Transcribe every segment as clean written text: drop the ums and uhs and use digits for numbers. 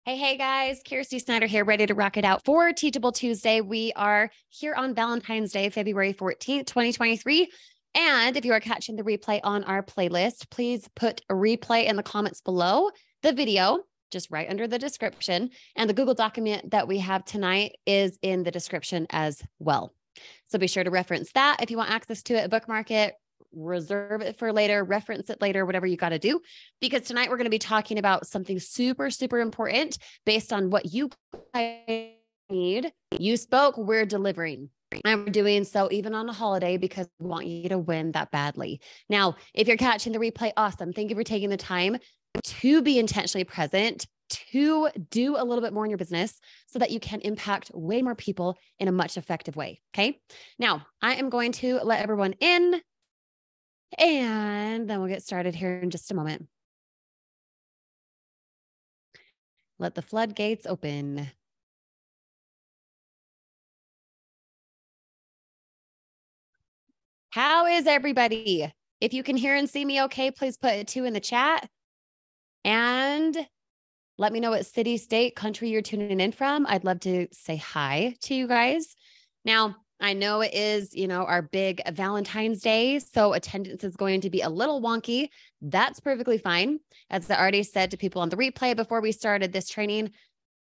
Hey guys, Kirsty Snyder here, ready to rock it out for Teachable Tuesday. We are here on Valentine's Day, February 14th, 2023. And if you are catching the replay on our playlist, please put a replay in the comments below the video, just right under the description. And the Google document that we have tonight is in the description as well. So be sure to reference that. If you want access to it, bookmark it, reserve it for later, reference it later, whatever you got to do, because tonight we're going to be talking about something super, super important based on what you need. You spoke, we're delivering. And we're doing so even on a holiday because we want you to win that badly. Now, if you're catching the replay, awesome. Thank you for taking the time to be intentionally present, to do a little bit more in your business so that you can impact way more people in a much effective way. Okay. Now, I am going to let everyone in. And then we'll get started here in just a moment. Let the floodgates open. How is everybody? If you can hear and see me okay, please put a 2 in the chat. And let me know what city, state, country you're tuning in from. I'd love to say hi to you guys. Now, I know it is, our big Valentine's Day, so attendance is going to be a little wonky. That's perfectly fine. As I already said to people on the replay before we started this training,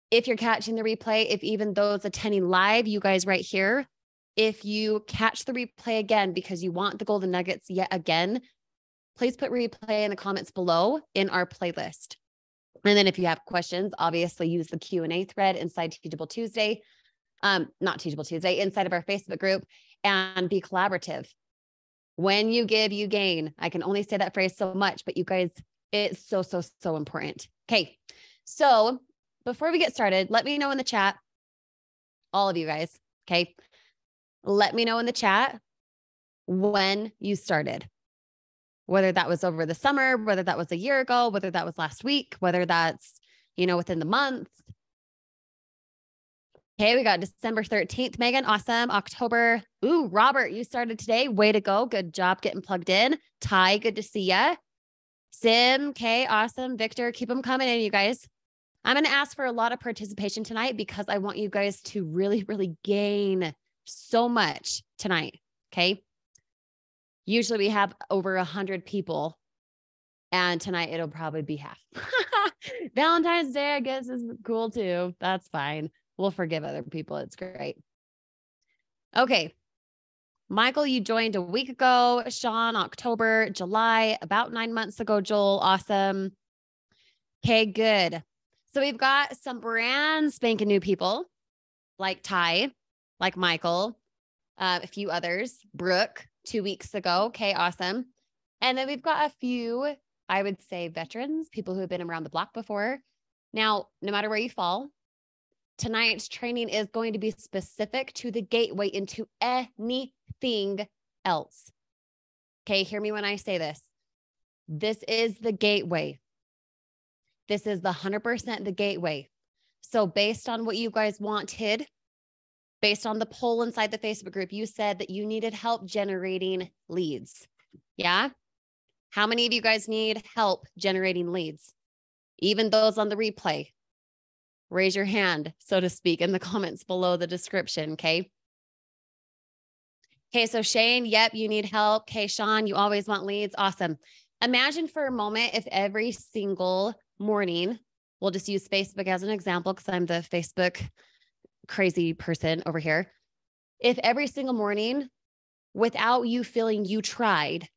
if you're catching the replay, if even those attending live, you guys right here, if you catch the replay again because you want the golden nuggets yet again, please put replay in the comments below in our playlist. And then if you have questions, obviously use the Q&A thread inside Teachable Tuesday. Not Teachable Tuesday, inside of our Facebook group, and be collaborative. When you give, you gain. I can only say that phrase so much, but you guys, it's so, so, so important. Okay. So before we get started, let me know in the chat, all of you guys. Okay. Let me know in the chat when you started, whether that was over the summer, whether that was a year ago, whether that was last week, whether that's, within the month. Okay, we got December 13th, Megan. Awesome. October. Ooh, Robert, you started today. Way to go. Good job getting plugged in. Ty, good to see ya. Sim, okay, awesome. Victor, keep them coming in, you guys. I'm going to ask for a lot of participation tonight because I want you guys to really, really gain so much tonight. Okay. Usually we have over 100 people, and tonight it'll probably be half. Valentine's Day, I guess, is cool too. That's fine. We'll forgive other people. It's great. Okay. Michael, you joined a week ago. Sean, October, July, about 9 months ago. Joel, awesome. Okay, good. So we've got some brand spanking new people like Ty, like Michael, a few others, Brooke, 2 weeks ago. Okay, awesome. And then we've got a few, I would say, veterans, people who have been around the block before. Now, no matter where you fall, tonight's training is going to be specific to the gateway into anything else. Okay, hear me when I say this. This is the gateway. This is the 100% the gateway. So based on what you guys wanted, based on the poll inside the Facebook group, you said that you needed help generating leads. Yeah? How many of you guys need help generating leads? Even those on the replay. Raise your hand, so to speak, in the comments below the description, okay? Okay, so Shane, yep, you need help. Okay, Sean, you always want leads. Awesome. Imagine for a moment if every single morning, we'll just use Facebook as an example because I'm the Facebook crazy person over here. If every single morning, without you feeling you tried,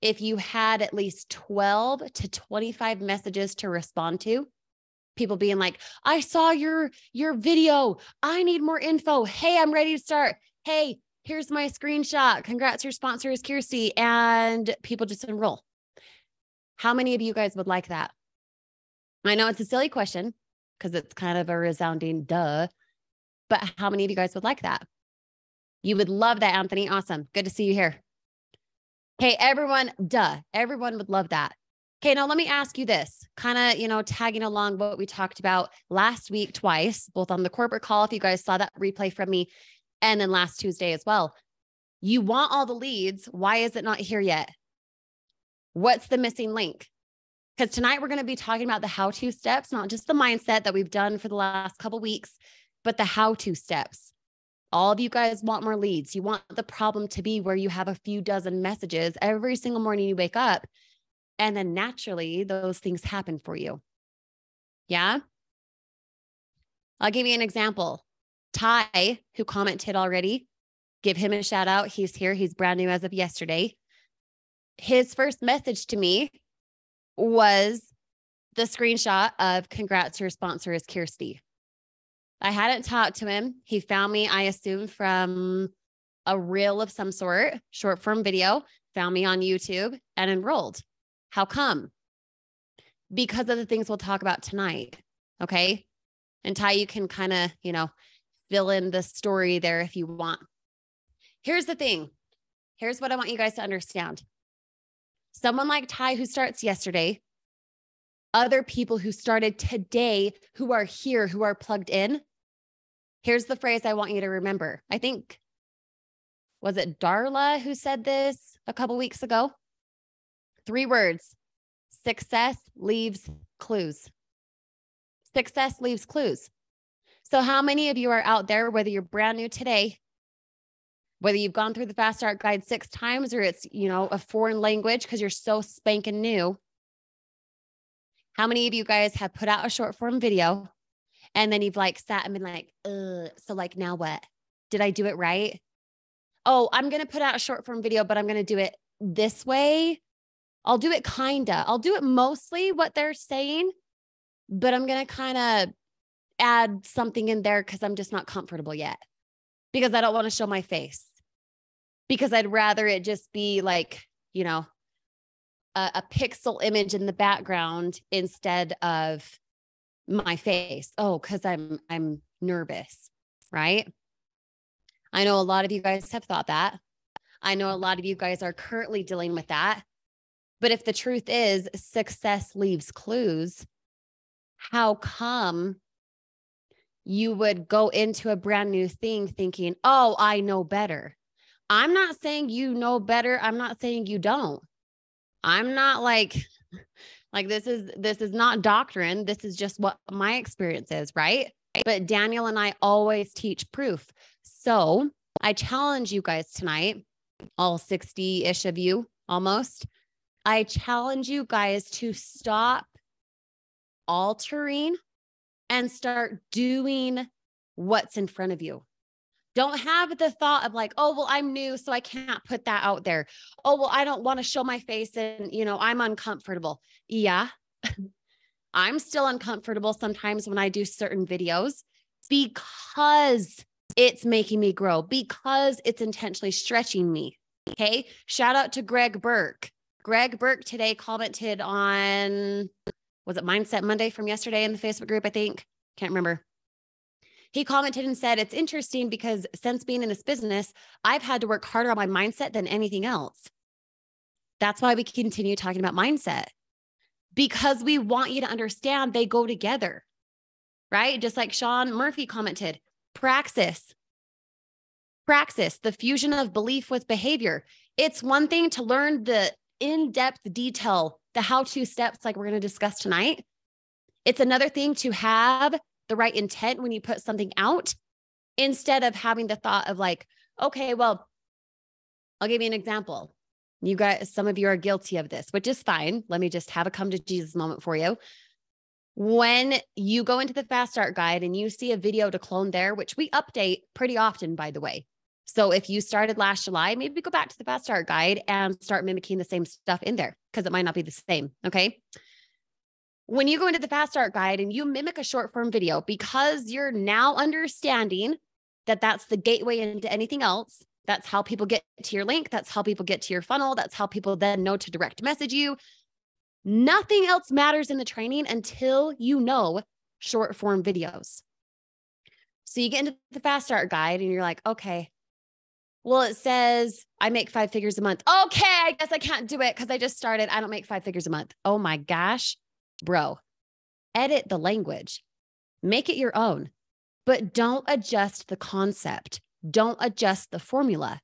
if you had at least 12 to 25 messages to respond to, people being like, I saw your video. I need more info. Hey, I'm ready to start. Hey, here's my screenshot. Congrats, your sponsor is Kirsty. And people just enroll. How many of you guys would like that? I know it's a silly question because it's kind of a resounding duh, but how many of you guys would like that? You would love that, Anthony. Awesome. Good to see you here. Okay, everyone, everyone would love that. Okay, now let me ask you this, kind of, tagging along what we talked about last week twice, both on the corporate call, if you guys saw that replay from me, and then last Tuesday as well. You want all the leads. Why is it not here yet? What's the missing link? Because tonight we're going to be talking about the how-to steps, not just the mindset that we've done for the last couple of weeks, but the how-to steps. All of you guys want more leads. You want the problem to be where you have a few dozen messages every single morning you wake up, and then naturally those things happen for you. Yeah. I'll give you an example. Ty, who commented already, give him a shout out. He's here. He's brand new as of yesterday. His first message to me was the screenshot of congrats, your sponsor is Kirsty. I hadn't talked to him. He found me, I assume, from a reel of some sort, short form video, found me on YouTube and enrolled. How come? Because of the things we'll talk about tonight. Okay. And Ty, you can kind of, fill in the story there if you want. Here's the thing. Here's what I want you guys to understand. Someone like Ty who starts yesterday, other people who started today, who are here, who are plugged in. Here's the phrase I want you to remember. I think, was it Darla who said this a couple weeks ago? 3 words. Success leaves clues. Success leaves clues. So how many of you are out there, whether you're brand new today, whether you've gone through the Fast Start Guide 6 times or it's, a foreign language because you're so spanking new. How many of you guys have put out a short form video and then you've sat and been like, so now what? Did I do it right? Oh, I'm going to put out a short form video, but I'm going to do it this way. I'll do it kinda. I'll do it mostly what they're saying, but I'm going to kind of add something in there because I'm just not comfortable yet. Because I don't want to show my face. Because I'd rather it just be a pixel image in the background instead of my face. Oh, because I'm nervous, right? I know a lot of you guys have thought that. I know a lot of you guys are currently dealing with that. But if the truth is success leaves clues, how come you would go into a brand new thing thinking, oh, I know better? I'm not saying you know better. I'm not saying you don't. I'm not like this is not doctrine. This is just what my experience is, right? But Daniel and I always teach proof. So I challenge you guys tonight, all 60-ish of you almost. I challenge you guys to stop altering and start doing what's in front of you. Don't have the thought of oh, well, I'm new, so I can't put that out there. Oh, well, I don't want to show my face and, I'm uncomfortable. Yeah, I'm still uncomfortable sometimes when I do certain videos because it's making me grow, because it's intentionally stretching me. Okay. Shout out to Greg Burke. Greg Burke today commented on, was it Mindset Monday from yesterday in the Facebook group? I think, can't remember. He commented and said, it's interesting because since being in this business, I've had to work harder on my mindset than anything else. That's why we continue talking about mindset, because we want you to understand they go together, right? Just like Sean Murphy commented, praxis, the fusion of belief with behavior. It's one thing to learn the in-depth detail, the how-to steps like we're going to discuss tonight. It's another thing to have the right intent when you put something out instead of having the thought of okay, well, I'll give you an example. You guys, some of you are guilty of this, which is fine. Let me just have a come to Jesus moment for you. When you go into the Fast Start Guide and you see a video to clone there, which we update pretty often, by the way. So if you started last July, maybe go back to the Fast Start Guide and start mimicking the same stuff in there because it might not be the same. Okay. When you go into the Fast Start Guide and you mimic a short form video, because you're now understanding that that's the gateway into anything else. That's how people get to your link. That's how people get to your funnel. That's how people then know to direct message you. Nothing else matters in the training until you know short form videos. So you get into the Fast Start Guide and you're like, okay, well, it says I make 5 figures a month. Okay, I guess I can't do it because I just started. I don't make 5 figures a month. Oh my gosh. Bro, edit the language, make it your own, but don't adjust the concept. Don't adjust the formula.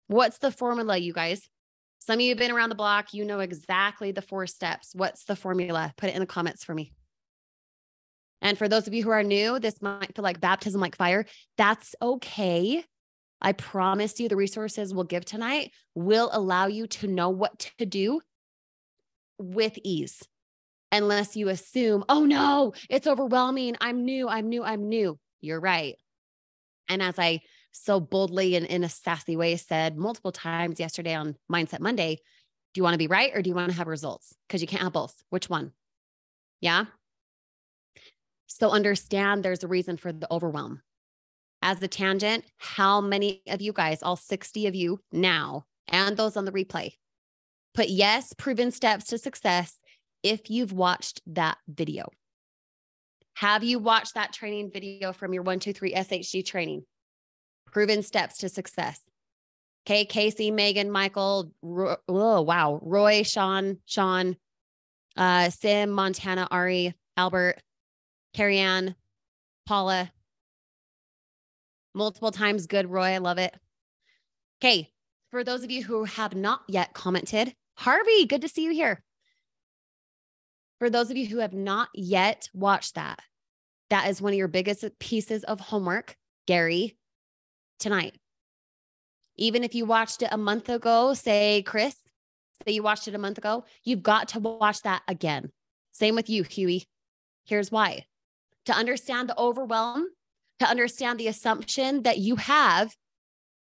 What's the formula, you guys? Some of you have been around the block. You know exactly the 4 steps. What's the formula? Put it in the comments for me. And for those of you who are new, this might feel like baptism, like fire. That's okay. I promise you the resources we'll give tonight will allow you to know what to do with ease. Unless you assume, oh no, it's overwhelming. I'm new. You're right. And as I so boldly and in a sassy way said multiple times yesterday on Mindset Monday, do you want to be right or do you want to have results? Because you can't have both. Which one? Yeah. So understand there's a reason for the overwhelm. As a tangent, how many of you guys, all 60 of you now, and those on the replay, put yes, proven steps to success if you've watched that video? Have you watched that training video from your 1, 2, 3 SHG training? Proven steps to success. Okay, Casey, Megan, Michael, Roy, Sean, Sim, Montana, Ari, Albert, Carrie Ann, Paula. Multiple times good, Roy. I love it. Okay, for those of you who have not yet commented, Harvey, good to see you here. For those of you who have not yet watched that is one of your biggest pieces of homework, Gary, tonight. Even if you watched it a month ago, say Chris, say you watched it a month ago, you've got to watch that again. Same with you, Huey. Here's why. To understand the overwhelm, to understand the assumption that you have,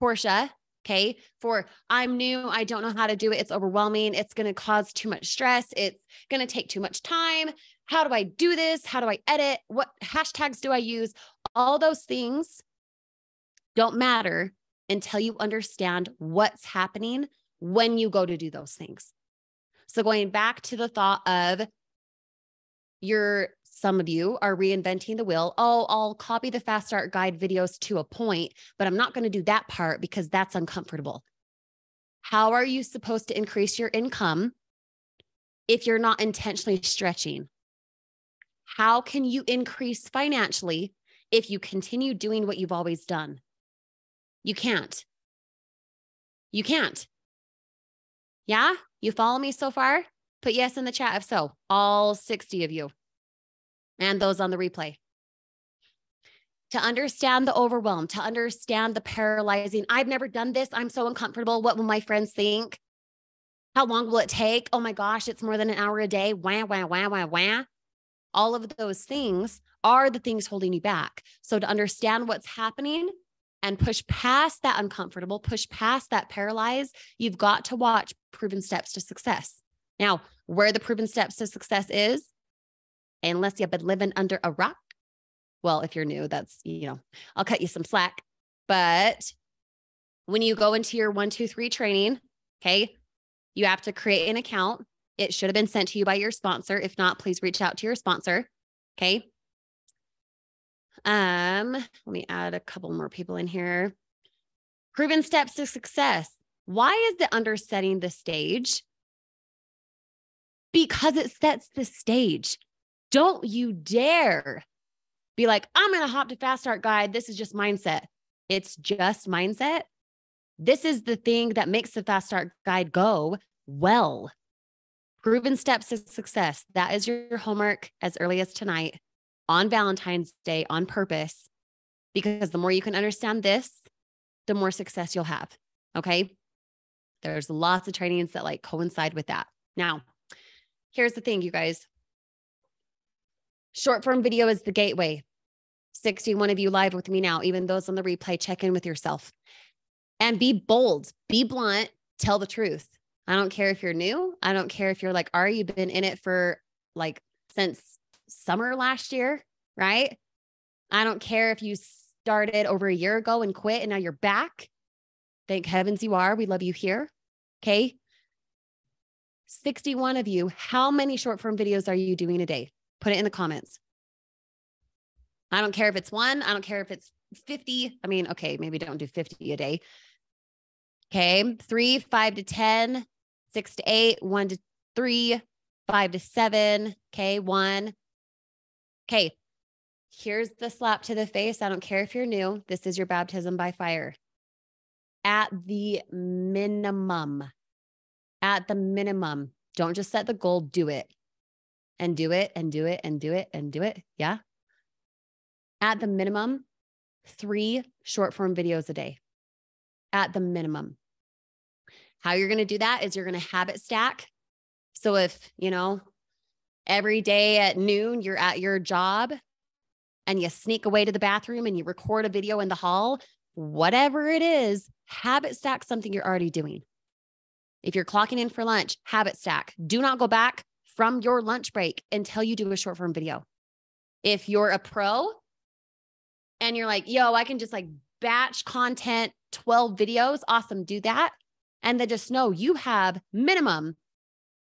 Portia, okay, for I'm new, I don't know how to do it, it's overwhelming, it's going to cause too much stress, it's going to take too much time. How do I do this? How do I edit? What hashtags do I use? All those things don't matter until you understand what's happening when you go to do those things. So going back to the thought of some of you are reinventing the wheel. Oh, I'll copy the Fast Start Guide videos to a point, but I'm not going to do that part because that's uncomfortable. How are you supposed to increase your income if you're not intentionally stretching? How can you increase financially if you continue doing what you've always done? You can't. You can't. Yeah? You follow me so far? Put yes in the chat if so. All 60 of you. And those on the replay. To understand the overwhelm, to understand the paralyzing, I've never done this. I'm so uncomfortable. What will my friends think? How long will it take? Oh my gosh, it's more than an hour a day. Wah, wah, wah, wah, wah. All of those things are the things holding you back. So to understand what's happening and push past that uncomfortable, push past that paralyzed, you've got to watch Proven Steps to Success. Now, where the Proven Steps to Success is, unless you've been living under a rock. Well, if you're new, that's, I'll cut you some slack. But when you go into your 1, 2, 3 training, okay, you have to create an account. It should have been sent to you by your sponsor. If not, please reach out to your sponsor. Okay. Let me add a couple more people in here. Proven Steps to Success. Why is it under setting the stage? Because it sets the stage. Don't you dare be like, I'm going to hop to Fast Start Guide. This is just mindset. It's just mindset. This is the thing that makes the Fast Start Guide go well. Proven Steps to Success. That is your homework as early as tonight on Valentine's Day on purpose, because the more you can understand this, the more success you'll have. Okay. There's lots of trainings that coincide with that. Now, here's the thing, you guys. Short form video is the gateway. 61 of you live with me now, even those on the replay, check in with yourself and be bold, be blunt, tell the truth. I don't care if you're new. I don't care if you're like, Ari, you've been in it for since summer last year, right? I don't care if you started over a year ago and quit and now you're back. Thank heavens you are. We love you here. Okay. 61 of you, how many short form videos are you doing a day? Put it in the comments. I don't care if it's 1. I don't care if it's 50. I mean, okay, maybe don't do 50 a day. Okay. 3, 5 to 10, 6 to 8, 1 to 3, 5 to 7. Okay. 1. Okay. Here's the slap to the face. I don't care if you're new. This is your baptism by fire. At the minimum, At the minimum, don't just set the goal, do it and do it and do it and do it and do it. Yeah. At the minimum, 3 short form videos a day. At the minimum. How you're going to do that is you're going to habit stack. So if, every day at noon, you're at your job and you sneak away to the bathroom and you record a video in the hall, whatever it is, habit stack something you're already doing. If you're clocking in for lunch, habit stack. Do not go back from your lunch break until you do a short form video. If you're a pro and you're like, yo, I can just batch content, 12 videos, awesome, do that. And then just know you have minimum,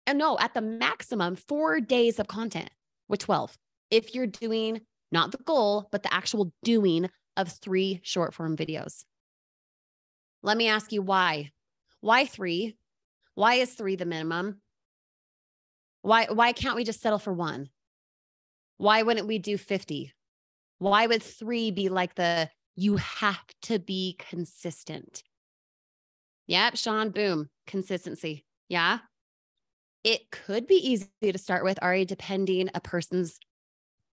and no, at the maximum, 4 days of content with 12. If you're doing not the goal, but the actual doing of 3 short form videos. Let me ask you why. Why 3? Why is 3 the minimum? Why can't we just settle for 1? Why wouldn't we do 50? Why would 3 be you have to be consistent? Yep, Sean, boom, consistency. Yeah. It could be easy to start with, Ari, depending a person's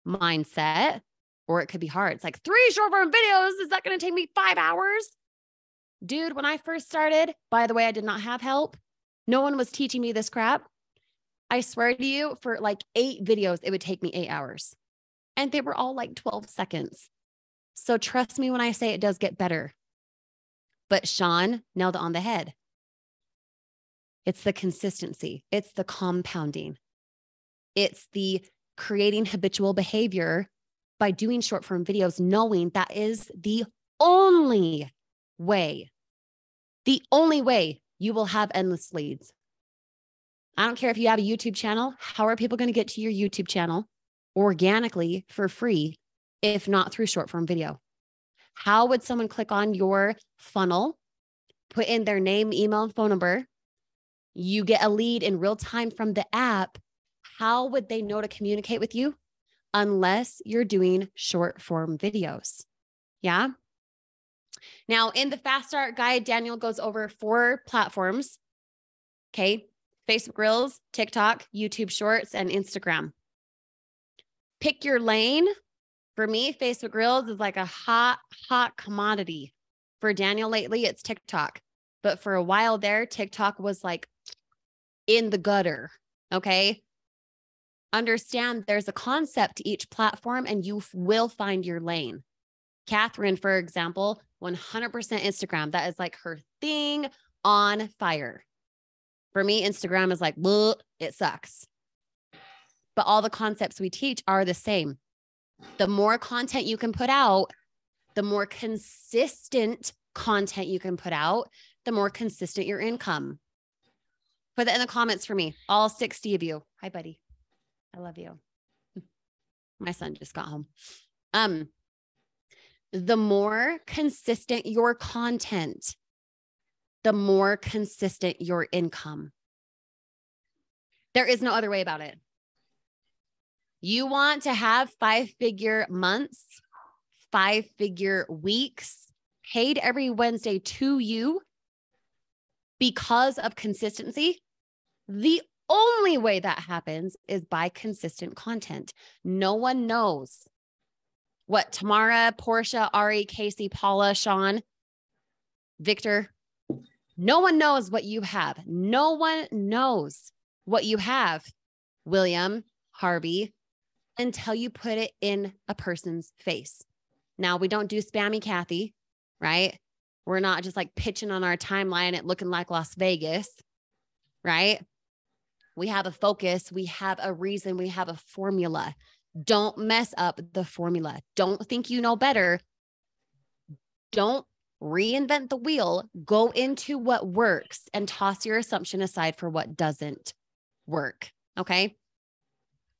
mindset, or it could be hard. It's 3 short form videos. Is that going to take me 5 hours? Dude, when I first started, by the way, I did not have help. No one was teaching me this crap. I swear to you, for 8 videos, it would take me 8 hours. And they were all 12 seconds. So trust me when I say it does get better. But Sean nailed it on the head. It's the consistency. It's the compounding. It's the creating habitual behavior by doing short form videos, knowing that is the only way you will have endless leads. I don't care if you have a YouTube channel. How are people going to get to your YouTube channel organically for free, if not through short form video? How would someone click on your funnel, put in their name, email, and phone number? You get a lead in real time from the app. How would they know to communicate with you unless you're doing short form videos? Yeah. Now, in the Fast Start Guide, Daniel goes over 4 platforms. Okay. Facebook Reels, TikTok, YouTube Shorts, and Instagram. Pick your lane. For me, Facebook Reels is a hot commodity. For Daniel lately, it's TikTok. But for a while there, TikTok was in the gutter. Okay. Understand there's a concept to each platform and you will find your lane. Catherine, for example, 100% Instagram. That is her thing, on fire. For me, Instagram is it sucks. But all the concepts we teach are the same. The more content you can put out, the more consistent content you can put out, the more consistent your income. Put that in the comments for me, all 60 of you. Hi, buddy. I love you. My son just got home. The more consistent your content, the more consistent your income. There is no other way about it. You want to have 5-figure months, 5-figure weeks paid every Wednesday to you because of consistency. The only way that happens is by consistent content. No one knows what Tamara, Portia, Ari, Casey, Paula, Sean, Victor, no one knows what you have. No one knows what you have, William, Harvey, until you put it in a person's face. Now, we don't do spammy Kathy, right? We're not just pitching on our timeline it looking like Las Vegas, right? We have a focus. We have a reason. We have a formula. Don't mess up the formula. Don't think you know better. Don't reinvent the wheel. Go into what works and toss your assumption aside for what doesn't work. Okay?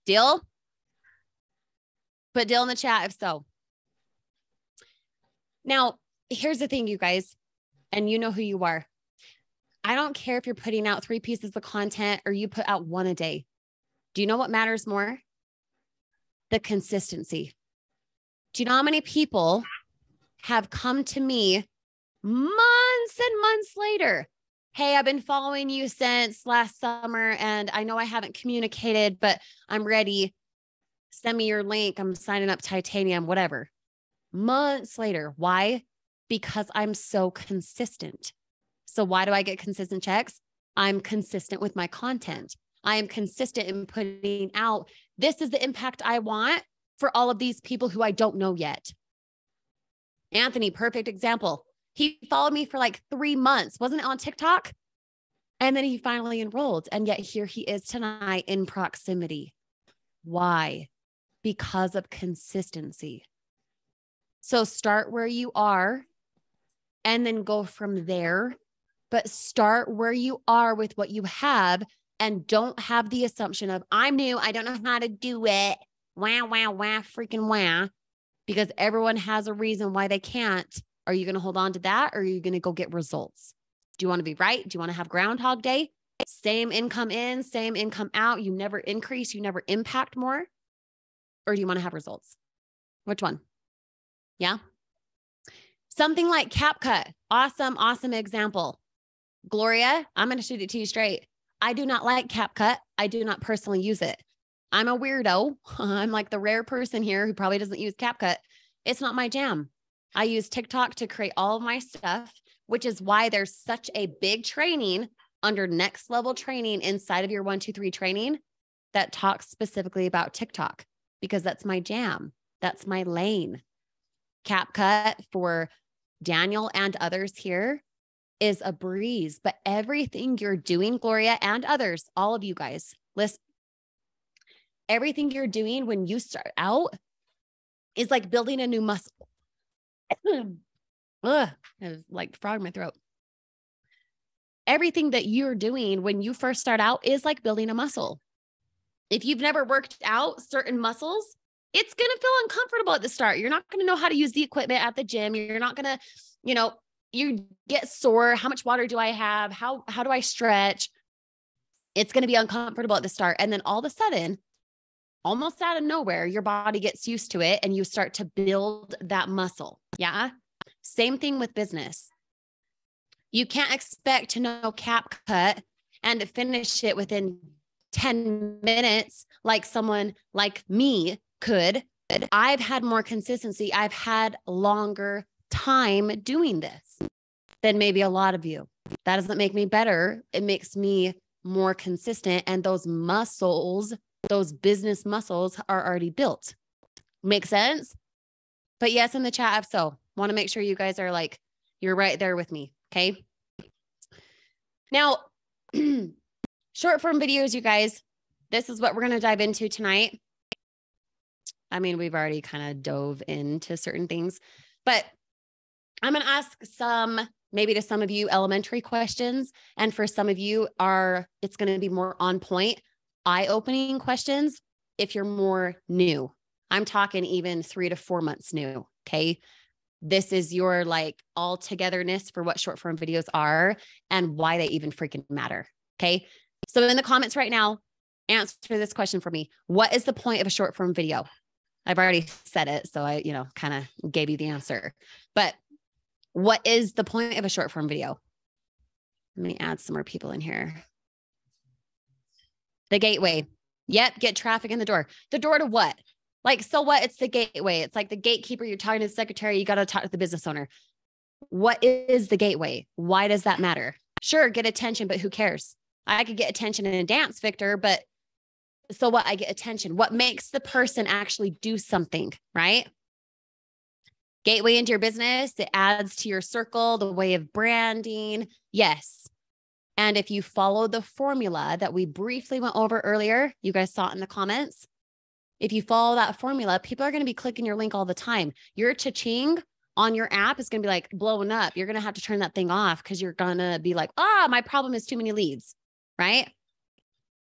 Deal? Put deal in the chat if so. Now, here's the thing, you guys, and you know who you are. I don't care if you're putting out 3 pieces of content or you put out 1 a day. Do you know what matters more? The consistency. Do you know how many people have come to me months and months later? hey, I've been following you since last summer and I know I haven't communicated, but I'm ready. Send me your link. I'm signing up Titanium, whatever. Months later. Why? Because I'm so consistent. So why do I get consistent checks? I'm consistent with my content. I am consistent in putting out, this is the impact I want for all of these people who I don't know yet. Anthony, perfect example. He followed me for like 3 months. Wasn't it on TikTok? And then he finally enrolled. And yet here he is tonight in proximity. Why? Because of consistency. So start where you are and then go from there. But start where you are with what you have and don't have the assumption of, I'm new, I don't know how to do it. Wah, wah, wah, freaking wah. Because everyone has a reason why they can't. Are you going to hold on to that or are you going to go get results? Do you want to be right? Do you want to have Groundhog Day? Same income in, same income out. You never increase, you never impact more. Or do you want to have results? Which one? Yeah. Something like CapCut. Awesome, awesome example. Gloria, I'm going to shoot it to you straight. I do not like CapCut. I do not personally use it. I'm a weirdo. I'm like the rare person here who probably doesn't use CapCut. It's not my jam. I use TikTok to create all of my stuff, which is why there's such a big training under next level training inside of your 1, 2, 3 training that talks specifically about TikTok, because that's my jam. That's my lane. CapCut for Daniel and others here is a breeze, but everything you're doing, Gloria and others, all of you guys, listen, everything you're doing when you start out is like building a new muscle. Ugh, I was like frog in my throat. Everything that you're doing when you first start out is like building a muscle. If you've never worked out certain muscles, it's going to feel uncomfortable at the start. You're not going to know how to use the equipment at the gym. You're not going to, you get sore. How much water do I have? How do I stretch? It's going to be uncomfortable at the start. And then all of a sudden, almost out of nowhere, your body gets used to it and you start to build that muscle. Yeah. Same thing with business. You can't expect to know CapCut and to finish it within 10 minutes like someone like me could. I've had more consistency. I've had longer time doing this than maybe a lot of you. That doesn't make me better. It makes me more consistent. And those muscles, those business muscles are already built. Make sense? But yes, in the chat, if so, want to make sure you guys are like, you're right there with me. Okay. Now, short form videos, you guys, this is what we're going to dive into tonight. I mean, we've already kind of dove into certain things, but I'm going to ask maybe to some of you elementary questions. And for some of you it's going to be more on point, eye-opening questions. If you're more new, I'm talking even 3 to 4 months new. Okay. This is your like all togetherness for what short form videos are and why they even freaking matter. Okay. So in the comments right now, answer this question for me. What is the point of a short form video? I've already said it. So I, kind of gave you the answer, but what is the point of a short form video? Let me add some more people in here. The gateway. Yep. Get traffic in the door. The door to what? Like, so what? It's the gateway. It's like the gatekeeper. You're talking to the secretary. You got to talk to the business owner. What is the gateway? Why does that matter? Sure, get attention, but who cares? I could get attention in a dance, Victor, but so what? I get attention. What makes the person actually do something, right? Gateway into your business. It adds to your circle, the way of branding. Yes. And if you follow the formula that we briefly went over earlier, you guys saw it in the comments. If you follow that formula, people are going to be clicking your link all the time. Your cha-ching on your app is going to be like blowing up. You're going to have to turn that thing off because you're going to be like, my problem is too many leads, right?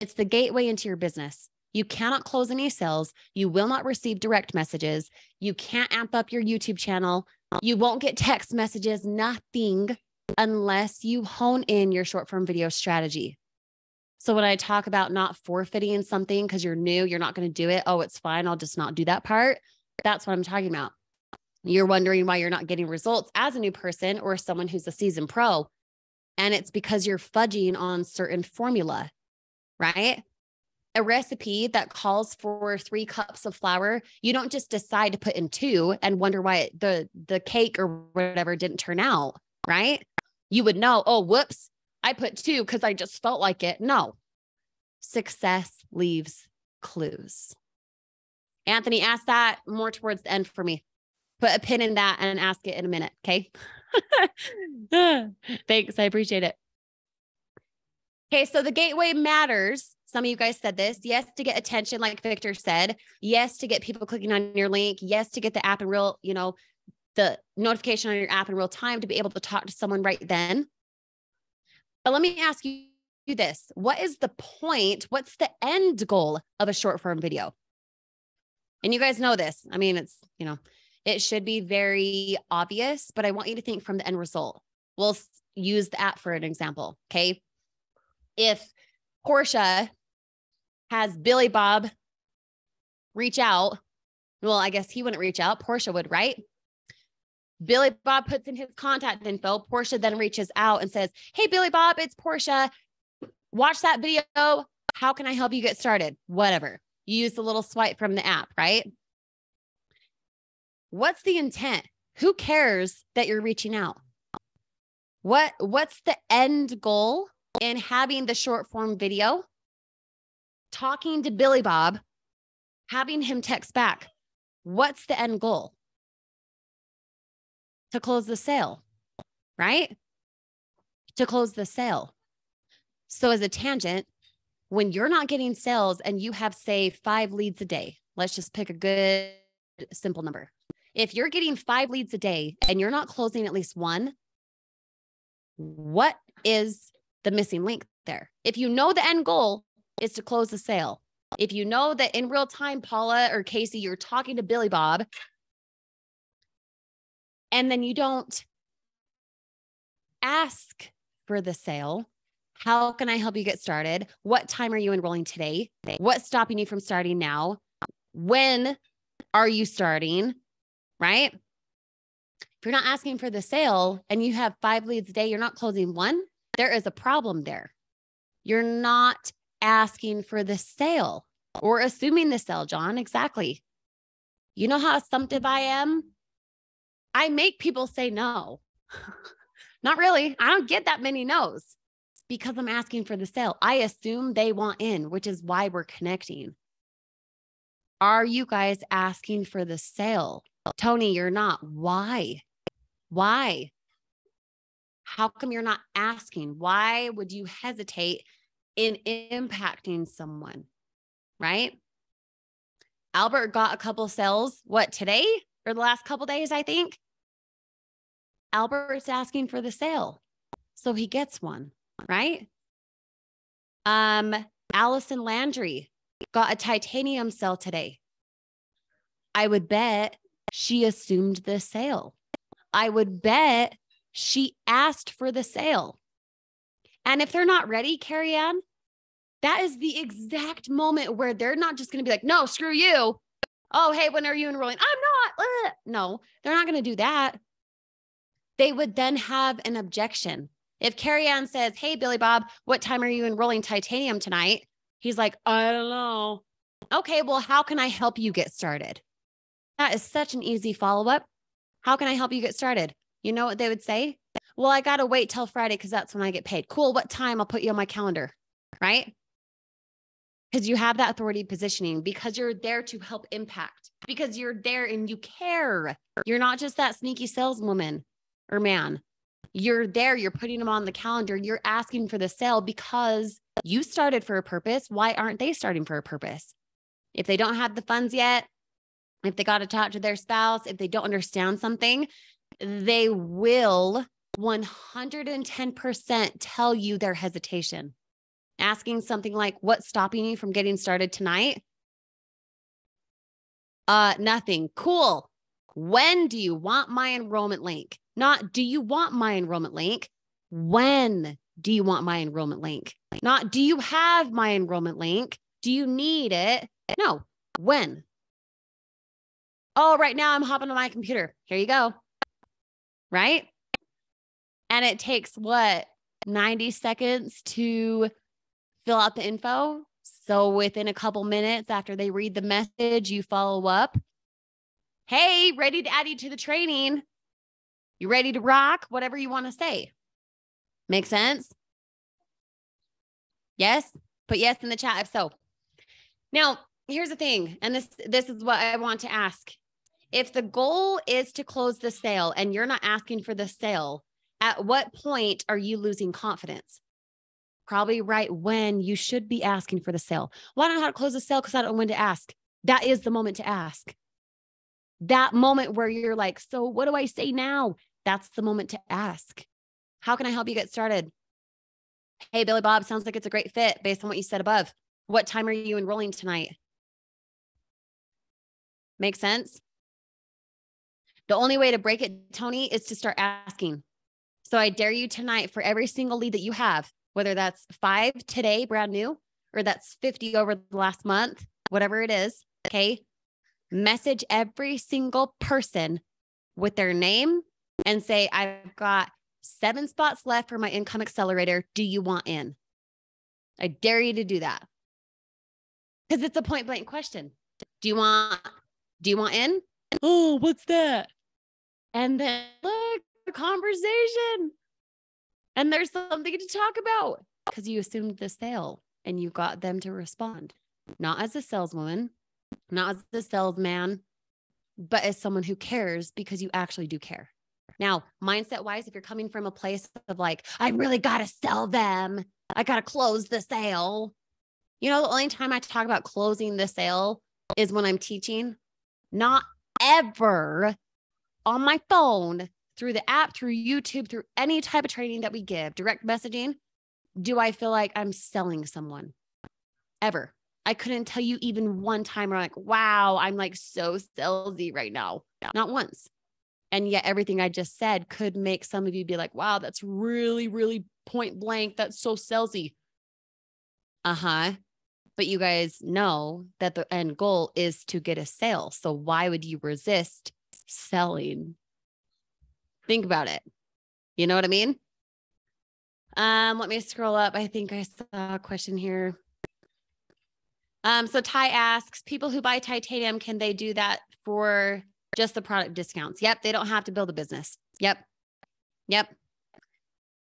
It's the gateway into your business. You cannot close any sales. You will not receive direct messages. You can't amp up your YouTube channel. You won't get text messages, nothing, unless you hone in your short form video strategy. So when I talk about not forfeiting something because you're new, you're not going to do it. Oh, it's fine. I'll just not do that part. That's what I'm talking about. You're wondering why you're not getting results as a new person or someone who's a seasoned pro. And it's because you're fudging on certain formula, right? A recipe that calls for 3 cups of flour, you don't just decide to put in 2 and wonder why the cake or whatever didn't turn out, right? You would know, oh, whoops, I put 2 because I just felt like it. No. Success leaves clues. Anthony, ask that more towards the end for me. Put a pin in that and ask it in a minute, okay? Thanks, I appreciate it. Okay, so the gateway matters. Some of you guys said this. Yes, to get attention, like Victor said. Yes, to get people clicking on your link. Yes, to get the app in real, the notification on your app in real time to be able to talk to someone right then. But let me ask you this. What is the point? What's the end goal of a short form video? And you guys know this. I mean, it's, it should be very obvious, but I want you to think from the end result. We'll use the app for an example. Okay. If Portia has Billy Bob reach out, well, I guess he wouldn't reach out. Portia would, right? Billy Bob puts in his contact info. Portia then reaches out and says, hey, Billy Bob, it's Portia. Watch that video. How can I help you get started? Whatever. You use the little swipe from the app, right? What's the intent? Who cares that you're reaching out? What's the end goal in having the short form video? Talking to Billy Bob, having him text back. What's the end goal? To close the sale, right? To close the sale. So as a tangent, when you're not getting sales and you have, say, 5 leads a day, let's just pick a good simple number. If you're getting 5 leads a day and you're not closing at least 1, what is the missing link there? If you know the end goal is to close the sale, if you know that in real time, Paula or Casey, you're talking to Billy Bob, and then you don't ask for the sale, how can I help you get started? What time are you enrolling today? What's stopping you from starting now? When are you starting? Right? If you're not asking for the sale and you have 5 leads a day, you're not closing 1, there is a problem there. You're not asking for the sale or assuming the sale, John. Exactly. You know how assumptive I am? I make people say no. Not really. I don't get that many no's because I'm asking for the sale. I assume they want in, which is why we're connecting. Are you guys asking for the sale? Tony, you're not. Why? Why? How come you're not asking? Why would you hesitate in impacting someone? Right? Albert got a couple sales, today or the last couple days, I think. Albert's asking for the sale, so he gets one, right? Allison Landry got a titanium sale today. I would bet she assumed the sale. I would bet she asked for the sale. And if they're not ready, Carrie Ann, that is the exact moment where they're not just going to be like, no, screw you. Oh, hey, when are you enrolling? I'm not. No, they're not going to do that. They would then have an objection. If Carrie Ann says, hey, Billy Bob, what time are you enrolling titanium tonight? He's like, I don't know. Okay, well, how can I help you get started? That is such an easy follow-up. How can I help you get started? You know what they would say? Well, I got to wait till Friday because that's when I get paid. Cool. What time? I'll put you on my calendar, right? Because you have that authority positioning, because you're there to help impact, because you're there and you care. You're not just that sneaky saleswoman or man. You're there. You're putting them on the calendar. You're asking for the sale because you started for a purpose. Why aren't they starting for a purpose? If they don't have the funds yet, if they got to talk to their spouse, if they don't understand something, they will 110% tell you their hesitation. Asking something like, what's stopping you from getting started tonight? Nothing. Cool. When do you want my enrollment link? Not, do you want my enrollment link? When do you want my enrollment link? Not, do you have my enrollment link? Do you need it? No. When? Oh, right now I'm hopping on my computer. Here you go. Right? And it takes what? 90 seconds to fill out the info. So within a couple minutes after they read the message, you follow up. Hey, ready to add you to the training. You ready to rock? Whatever you want to say. Make sense? Yes? Put yes in the chat if so. Now, here's the thing, and this is what I want to ask. If the goal is to close the sale and you're not asking for the sale, at what point are you losing confidence? Probably right when you should be asking for the sale. Well, I don't know how to close the sale because I don't know when to ask. That is the moment to ask. That moment where you're like, so what do I say now? That's the moment to ask. How can I help you get started? Hey, Billy Bob, sounds like it's a great fit based on what you said above. What time are you enrolling tonight? Make sense? The only way to break it, Tony, is to start asking. So I dare you tonight, for every single lead that you have, whether that's 5 today, brand new, or that's 50 over the last month, whatever it is, okay? Message every single person with their name and say, I've got 7 spots left for my income accelerator. Do you want in? I dare you to do that. Because it's a point blank question. Do you want in? Oh, what's that? And then look, the conversation. And there's something to talk about because you assumed the sale and you got them to respond. Not as a saleswoman, not as a salesman, but as someone who cares because you actually do care. Now, mindset wise, if you're coming from a place of like, I really got to sell them, I got to close the sale. You know, the only time I talk about closing the sale is when I'm teaching, not ever on my phone, through the app, through YouTube, through any type of training that we give, direct messaging, do I feel like I'm selling someone ever. I couldn't tell you even one time where I'm like, wow, I'm like so salesy right now. Not once. And yet everything I just said could make some of you be like, wow, that's really, really point blank. That's so salesy. But you guys know that the end goal is to get a sale. So why would you resist selling? Think about it. You know what I mean? Let me scroll up. I think I saw a question here. So Ty asks, people who buy titanium, can they do that for just the product discounts? Yep. They don't have to build a business. Yep.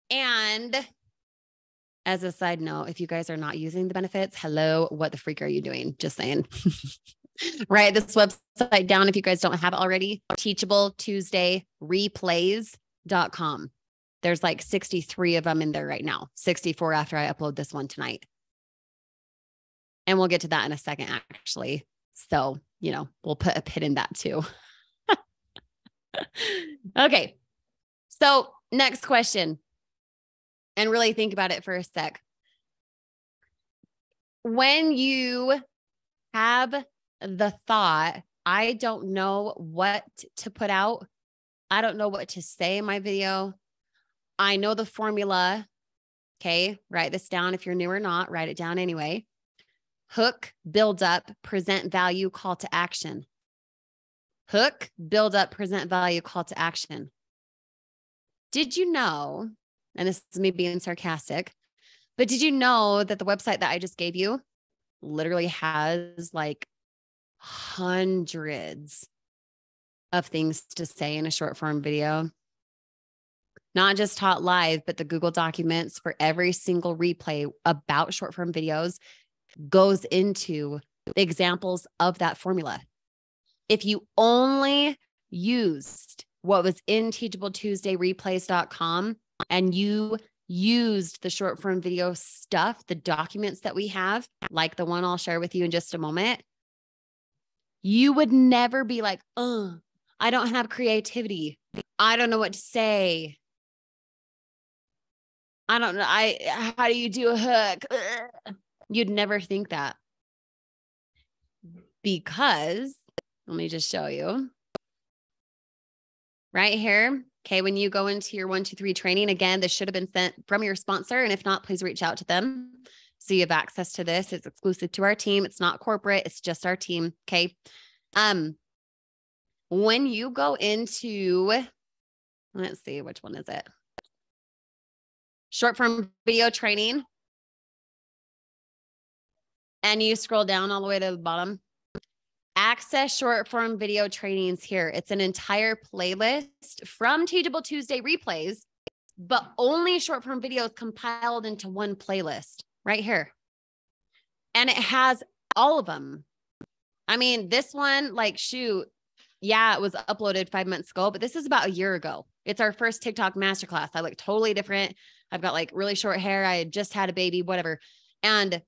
And as a side note, if you guys are not using the benefits, hello, what the freak are you doing? Just saying. Write this website down if you guys don't have it already. Teachable Tuesday replays.com. There's like 63 of them in there right now. 64 after I upload this one tonight. And we'll get to that in a second, actually. So, you know, we'll put a pin in that too. Okay. So next question. And really think about it for a sec. When you have the thought, I don't know what to put out. I don't know what to say in my video. I know the formula. Okay. Write this down. If you're new or not, write it down anyway. Hook, build up, present value, call to action. Hook, build up, present value, call to action. Did you know, and this is me being sarcastic, but did you know that the website that I just gave you literally has like hundreds of things to say in a short form video? Not just taught live, but the Google Documents for every single replay about short form videos goes into the examples of that formula. If you only used what was in Teachable Tuesday replays.com and you used the short form video stuff, the documents that we have, like the one I'll share with you in just a moment, you would never be like, I don't have creativity. I don't know what to say. I don't know. How do you do a hook? You'd never think that, because let me just show you right here. Okay. When you go into your 1, 2, 3 training, again, this should have been sent from your sponsor. And if not, please reach out to them so you have access to this. It's exclusive to our team. It's not corporate. It's just our team. Okay. When you go into, let's see, which one is it? short form video training. And you scroll down all the way to the bottom. Access short form video trainings here. It's an entire playlist from Teachable Tuesday replays, but only short form videos compiled into one playlist right here. And it has all of them. I mean, this one, like, shoot, yeah, it was uploaded 5 months ago, but this is about a year ago. It's our first TikTok masterclass. I look totally different. I've got like really short hair. I had just had a baby, whatever. And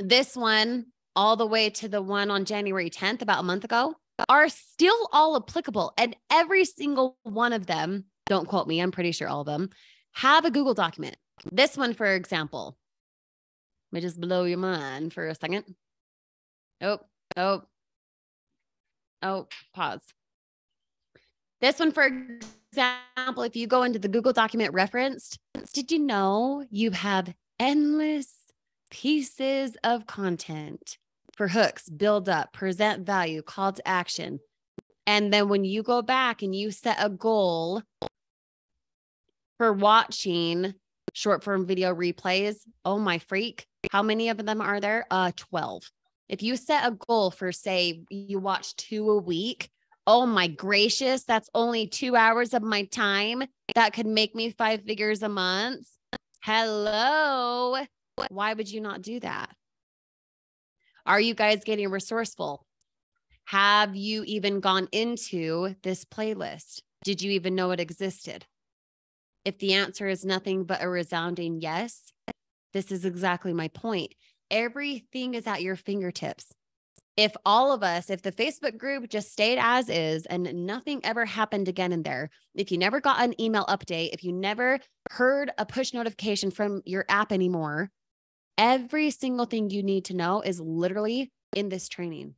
this one, all the way to the one on January 10th, about a month ago, are still all applicable. And every single one of them, don't quote me, I'm pretty sure all of them, have a Google document. This one, for example, let me just blow your mind for a second. Pause. This one, for example, if you go into the Google document referenced, did you know you have endless pieces of content for hooks, build up, present value, call to action. And then when you go back and you set a goal for watching short form video replays, oh my freak, how many of them are there? 12. If you set a goal for, say, you watch 2 a week, oh my gracious, that's only 2 hours of my time. That could make me 5 figures a month. Hello. Why would you not do that? Are you guys getting resourceful? Have you even gone into this playlist? Did you even know it existed? If the answer is nothing but a resounding yes, this is exactly my point. Everything is at your fingertips. If all of us, if the Facebook group just stayed as is and nothing ever happened again in there, if you never got an email update, if you never heard a push notification from your app anymore, every single thing you need to know is literally in this training.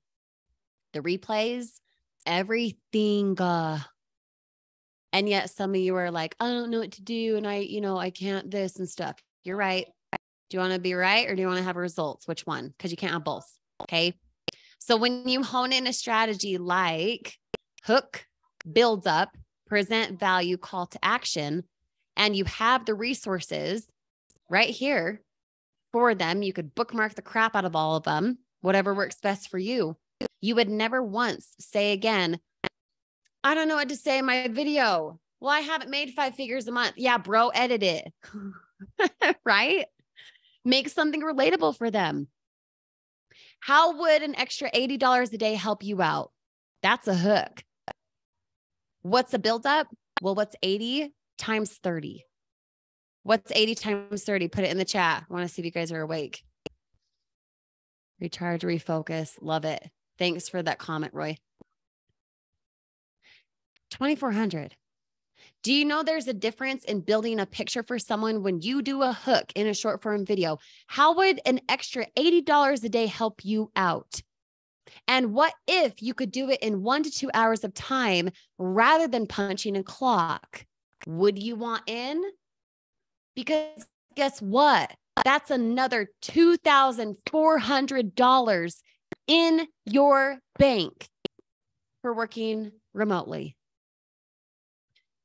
The replays, everything. And yet some of you are like, I don't know what to do. And I can't this and stuff. You're right. Do you want to be right or do you want to have results? Which one? Because you can't have both. Okay. So when you hone in a strategy like hook, build up, present value, call to action, and you have the resources right here for them, you could bookmark the crap out of all of them, whatever works best for you. You would never once say again, I don't know what to say in my video. Well, I haven't made 5 figures a month. Yeah, bro, edit it. Right? Make something relatable for them. How would an extra $80 a day help you out? That's a hook. What's a build up? Well, what's 80 times 30? What's 80 times 30? Put it in the chat. I want to see if you guys are awake. Recharge, refocus. Love it. Thanks for that comment, Roy. 2,400. Do you know there's a difference in building a picture for someone when you do a hook in a short form video? How would an extra $80 a day help you out? And what if you could do it in 1 to 2 hours of time rather than punching a clock? Would you want in? Because guess what? That's another $2,400 in your bank for working remotely.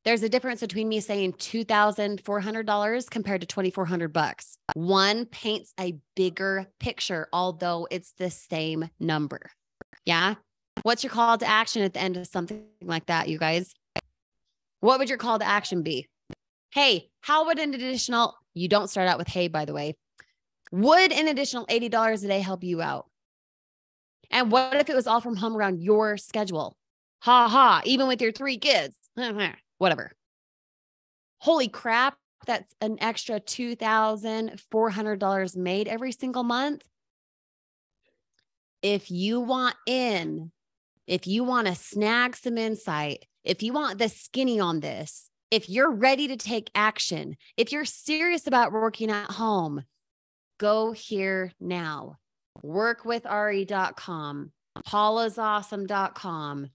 There's a difference between me saying $2,400 compared to $2,400. One paints a bigger picture, although it's the same number. Yeah. What's your call to action at the end of something like that, you guys? What would your call to action be? Hey, how would an additional, you don't start out with hey, by the way, would an additional $80 a day help you out? And what if it was all from home around your schedule? Ha ha, even with your 3 kids. Whatever. Holy crap, that's an extra $2,400 made every single month. If you want in, if you want to snag some insight, if you want the skinny on this, if you're ready to take action, if you're serious about working at home, go here now. Workwithari.com, paulasawesome.com,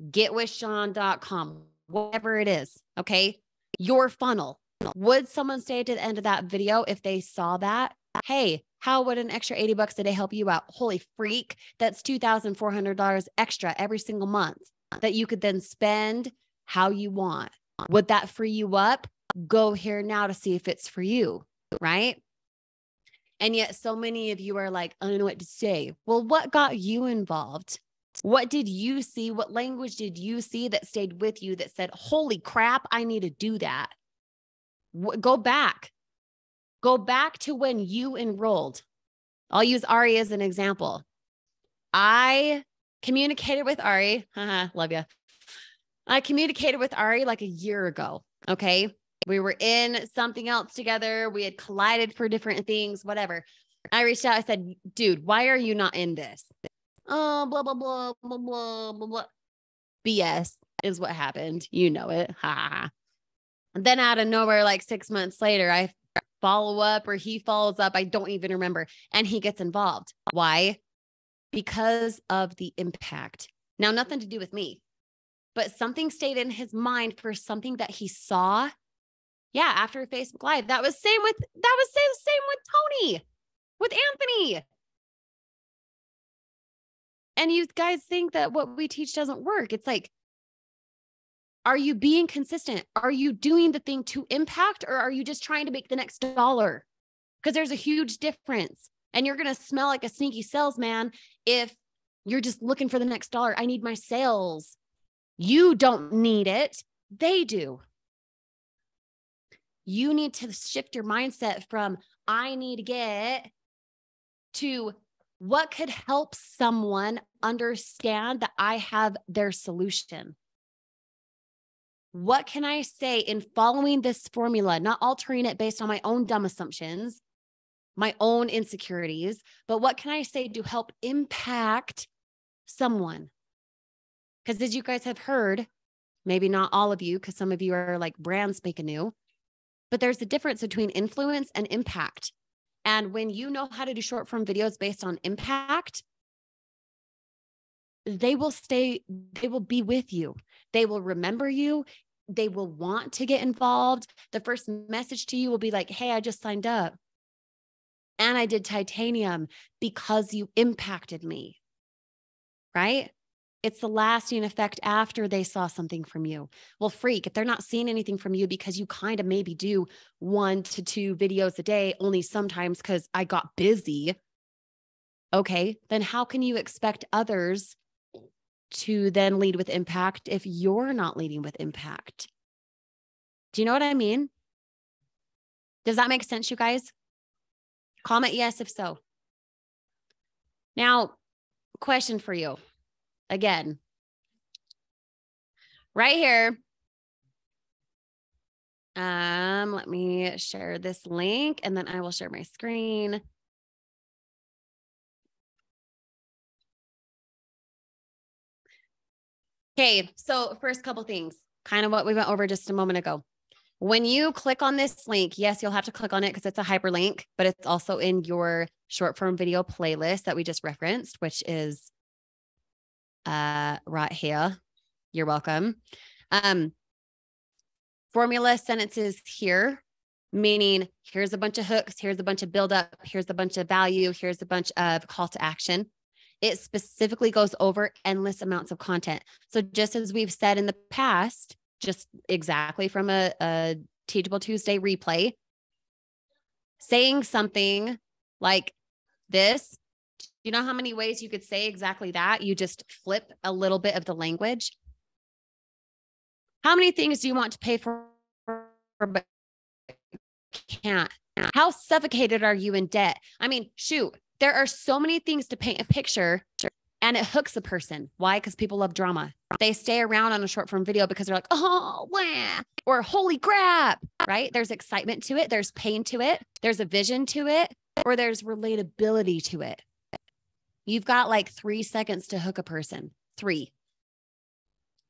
getwithshawn.com. Whatever it is, okay? Your funnel. Would someone say to the end of that video if they saw that, hey, how would an extra $80 a day help you out? Holy freak, that's $2,400 extra every single month that you could then spend how you want. Would that free you up Go here now to see if it's for you, right? And yet so many of you are like, I don't know what to say. Well, what got you involved? What did you see? What language did you see that stayed with you that said, holy crap, I need to do that? Go back. Go back to when you enrolled. I'll use Ari as an example. I communicated with Ari. Love you. I communicated with Ari like a year ago. Okay. We were in something else together. We had collided for different things, whatever. I reached out. I said, dude, why are you not in this? Oh, blah, blah, blah, blah, blah, blah, blah. BS is what happened. You know it. Ha. And then out of nowhere, like 6 months later, I follow up or he follows up. I don't even remember. And he gets involved. Why? Because of the impact. Now, nothing to do with me, but something stayed in his mind for something that he saw. Yeah, after Facebook Live. That was same with Tony, with Anthony. And you guys think that what we teach doesn't work. It's like, are you being consistent? Are you doing the thing to impact, or are you just trying to make the next dollar? Because there's a huge difference. And you're going to smell like a sneaky salesman if you're just looking for the next dollar. I need my sales. You don't need it. They do. You need to shift your mindset from I need to get to what could help someone understand that I have their solution. What can I say in following this formula, not altering it based on my own dumb assumptions, my own insecurities, but what can I say to help impact someone? Because as you guys have heard, maybe not all of you, because some of you are like brand spanking new, but there's a difference between influence and impact. And when you know how to do short form videos based on impact, they will be with you. They will remember you. They will want to get involved. The first message to you will be like, hey, I just signed up and I did titanium because you impacted me, right? It's the lasting effect after they saw something from you. Well, freak, if they're not seeing anything from you because you kind of maybe do 1 to 2 videos a day, only sometimes because I got busy. Okay, then how can you expect others to then lead with impact if you're not leading with impact? Do you know what I mean? Does that make sense, you guys? Comment yes if so. Now, question for you. Again, right here. Let me share this link and then I will share my screen. Okay, so first couple things, kind of what we went over just a moment ago. When you click on this link, yes, you'll have to click on it because it's a hyperlink, but it's also in your short form video playlist that we just referenced, which is right here. You're welcome. Formula sentences here, meaning here's a bunch of hooks, here's a bunch of buildup, here's a bunch of value, here's a bunch of call to action. It specifically goes over endless amounts of content. So just as we've said in the past, just exactly from a Teachable Tuesday replay, saying something like this, you know how many ways you could say exactly that? You just flip a little bit of the language. How many things do you want to pay for but can't? How suffocated are you in debt? I mean, shoot, there are so many things to paint a picture and it hooks a person. Why? Because people love drama. They stay around on a short form video because they're like, oh, wah, or holy crap, right? There's excitement to it. There's pain to it. There's a vision to it, or there's relatability to it. You've got like 3 seconds to hook a person, 3.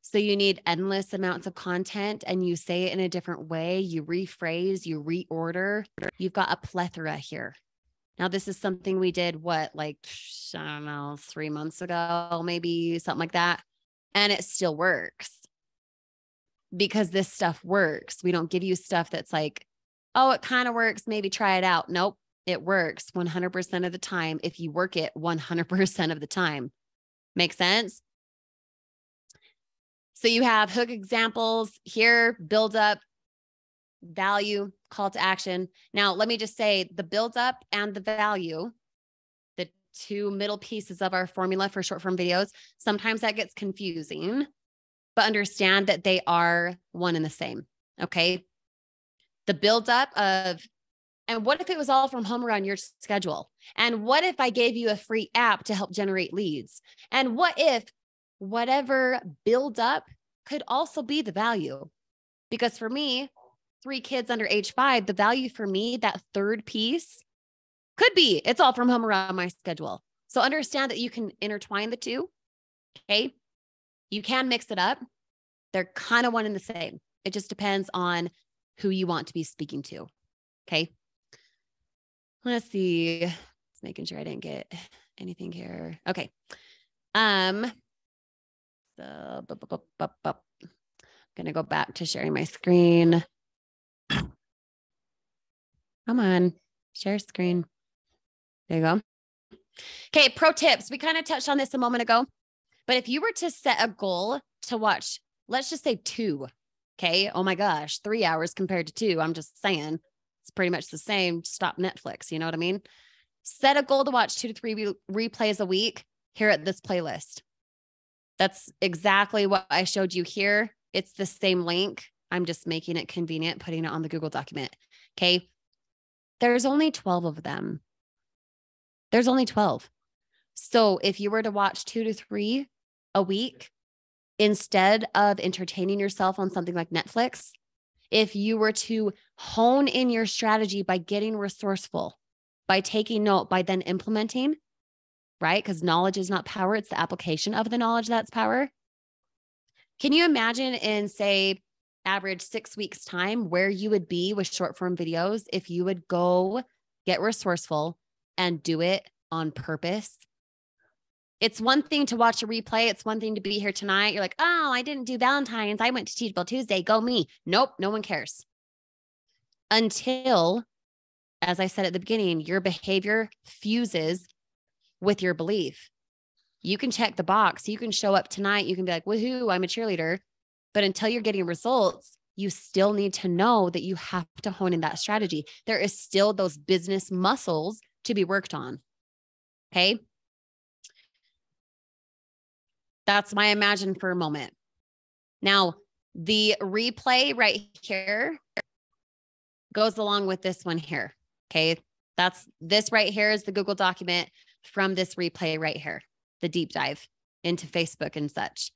So you need endless amounts of content and you say it in a different way. You rephrase, you reorder. You've got a plethora here. Now, this is something we did, I don't know, 3 months ago, maybe something like that. And it still works because this stuff works. We don't give you stuff that's like, oh, it kind of works. Maybe try it out. Nope. It works 100% of the time if you work it 100% of the time. Make sense? So you have hook examples here, build up, value, call to action. Now, let me just say the build up and the value, the two middle pieces of our formula for short form videos, sometimes that gets confusing, but understand that they are one and the same. Okay. The build up of, and what if it was all from home around your schedule? And what if I gave you a free app to help generate leads? And what if whatever build up could also be the value? Because for me, 3 kids under age 5, the value for me, that third piece could be, it's all from home around my schedule. So understand that you can intertwine the two. Okay. You can mix it up. They're kind of one and the same. It just depends on who you want to be speaking to. Okay. Let's see. Just making sure I didn't get anything here. Okay. So I'm going to go back to sharing my screen. Come on, share screen. There you go. Okay. Pro tips. We kind of touched on this a moment ago, but if you were to set a goal to watch, let's just say 2. Okay. Oh my gosh, 3 hours compared to 2. I'm just saying it's pretty much the same. Stop Netflix. You know what I mean? Set a goal to watch 2 to 3 replays a week here at this playlist. That's exactly what I showed you here. It's the same link. I'm just making it convenient, putting it on the Google document. Okay. There's only 12 of them. There's only 12. So if you were to watch 2 to 3 a week, instead of entertaining yourself on something like Netflix, if you were to hone in your strategy by getting resourceful, by taking note, by then implementing, right? Because knowledge is not power. It's the application of the knowledge that's power. Can you imagine in, say, average 6 weeks time where you would be with short form videos if you would go get resourceful and do it on purpose? It's one thing to watch a replay. It's one thing to be here tonight. You're like, oh, I didn't do Valentine's. I went to Teachable Tuesday. Go me. Nope. No one cares. Until, as I said at the beginning, your behavior fuses with your belief. You can check the box. You can show up tonight. You can be like, woohoo, I'm a cheerleader. But until you're getting results, you still need to know that you have to hone in that strategy. There is still those business muscles to be worked on. Okay. That's my imagine for a moment. Now, the replay right here goes along with this one here. Okay. This right here is the Google document from this replay right here, the deep dive into Facebook and such.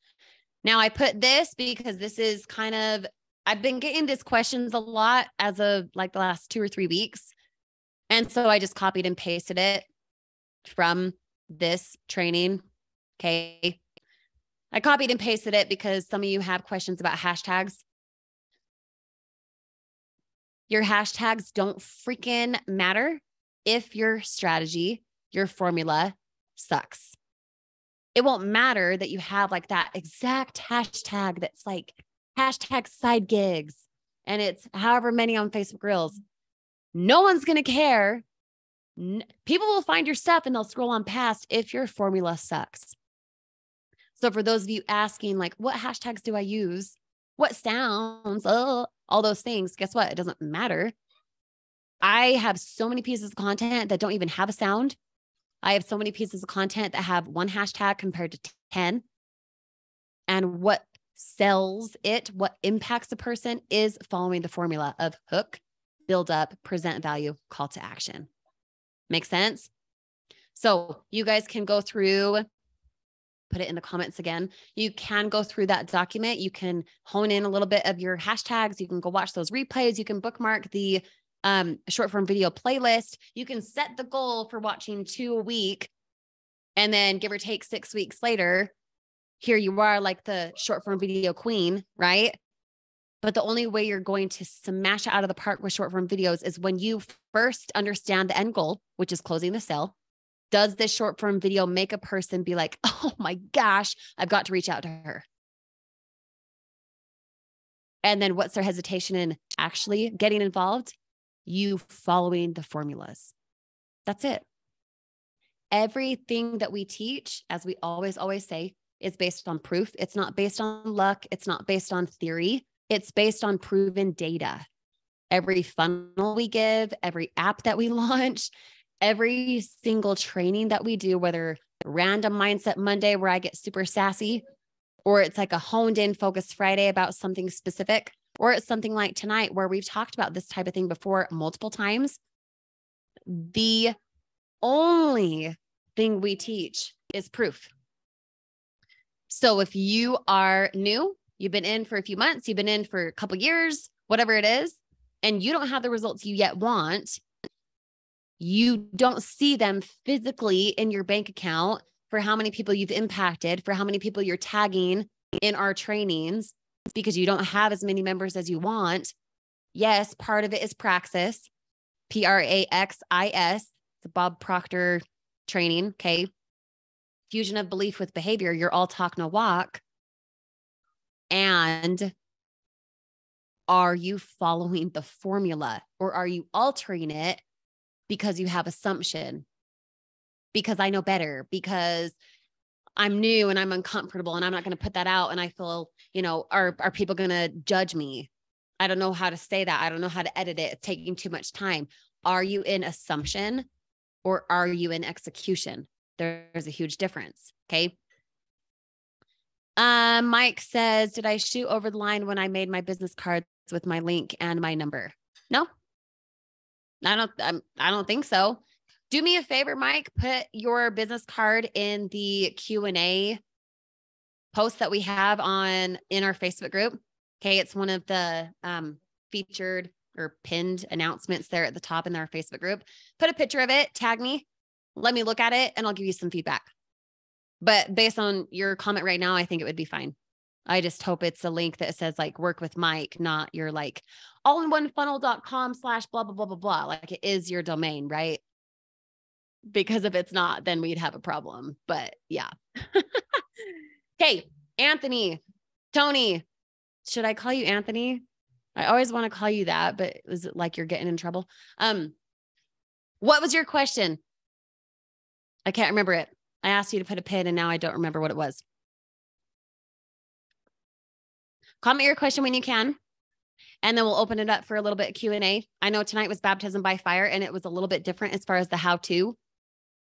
Now I put this because this is kind of, I've been getting these questions a lot as of like the last 2 or 3 weeks. And so I just copied and pasted it from this training. Okay. I copied and pasted it because some of you have questions about hashtags. Your hashtags don't freaking matter if your strategy, your formula sucks. It won't matter that you have like that exact hashtag that's like hashtag side gigs and it's however many on Facebook Reels. No one's going to care. People will find your stuff and they'll scroll on past if your formula sucks. So for those of you asking like, what hashtags do I use? What sounds? All those things. Guess what? It doesn't matter. I have so many pieces of content that don't even have a sound. I have so many pieces of content that have 1 hashtag compared to 10. And what sells it, what impacts a person is following the formula of hook, build up, present value, call to action. Make sense? So you guys can go through, put it in the comments again. You can go through that document. You can hone in a little bit of your hashtags. You can go watch those replays. You can bookmark the short form video playlist. You can set the goal for watching 2 a week. And then give or take 6 weeks later, here you are like the short form video queen, right? But the only way you're going to smash it out of the park with short form videos is when you first understand the end goal, which is closing the sale. Does this short form video make a person be like, oh my gosh, I've got to reach out to her? And then what's their hesitation in actually getting involved? You following the formulas. That's it. Everything that we teach, as we always say, is based on proof. It's not based on luck. It's not based on theory. It's based on proven data. every funnel we give, every app that we launch, every single training that we do, whether random mindset Monday where I get super sassy, or it's like a honed in focus Friday about something specific, or it's something like tonight where we've talked about this type of thing before multiple times. The only thing we teach is proof. So if you are new, you've been in for a few months, you've been in for a couple years, whatever it is, and you don't have the results you yet want, you don't see them physically in your bank account for how many people you've impacted, for how many people you're tagging in our trainings, because you don't have as many members as you want. Yes, part of it is praxis, Praxis, the Bob Proctor training, okay? Fusion of belief with behavior, you're all talk, no walk. And are you following the formula, or are you altering it because you have assumption? Because I know better, because I'm new and I'm uncomfortable and I'm not going to put that out. And I feel, are people going to judge me? I don't know how to say that. I don't know how to edit it. It's taking too much time. Are you in assumption or are you in execution? There's a huge difference. Okay. Mike says, did I shoot over the line when I made my business cards with my link and my number? No, I don't think so. Do me a favor, Mike, put your business card in the Q&A post that we have in our Facebook group. Okay. It's one of the featured or pinned announcements there at the top in our Facebook group. Put a picture of it, tag me, let me look at it, and I'll give you some feedback. But based on your comment right now, I think it would be fine. I just hope it's a link that says like work with Mike, not your like allinonefunnel.com/blah, blah, blah, blah, blah. Like it is your domain, right? Because if it's not, then we'd have a problem. But yeah. Okay. Anthony, Tony, should I call you Anthony? I always want to call you that, but is it like you're getting in trouble? What was your question? I can't remember it. I asked you to put a pin and now I don't remember what it was. Comment your question when you can, and then we'll open it up for a little bit of Q&A. I know tonight was baptism by fire and it was a little bit different as far as the how-to,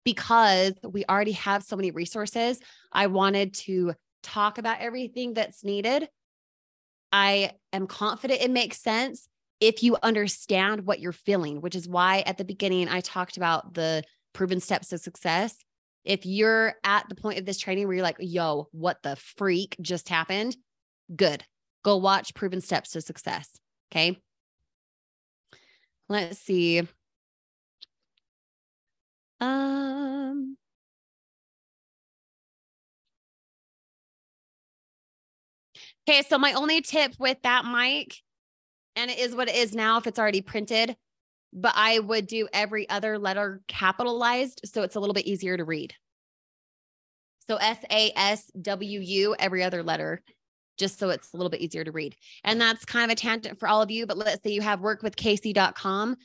because we already have so many resources. I wanted to talk about everything that's needed. I am confident it makes sense if you understand what you're feeling, which is why at the beginning I talked about the proven steps to success. If you're at the point of this training where you're like, yo, what the freak just happened? Good. Go watch Proven Steps to Success. Okay. Let's see. Okay. So my only tip with that mic, and it is what it is now if it's already printed, but I would do every other letter capitalized so it's a little bit easier to read. So SASWU, every other letter, just so it's a little bit easier to read. And that's kind of a tangent for all of you, but let's say you have workwithkc.com,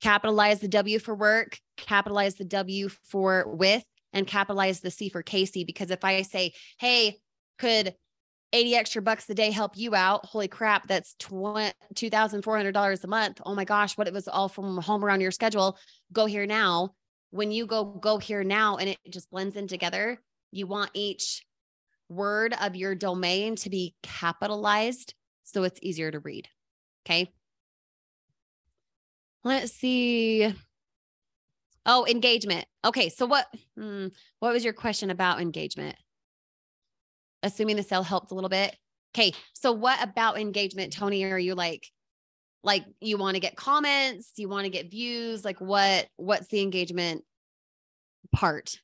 capitalize the W for work, capitalize the W for with, and capitalize the C for Casey. Because if I say, hey, could 80 extra bucks a day help you out? Holy crap, that's $2,400 a month. Oh my gosh, what it was all from home around your schedule. Go here now. When you go here now and it just blends in together, you want each word of your domain to be capitalized so it's easier to read. Okay. Let's see. Oh, engagement. Okay. So what was your question about engagement? Assuming the sale helped a little bit. Okay. So what about engagement, Tony? Are you like you want to get comments? You want to get views? Like what's the engagement part?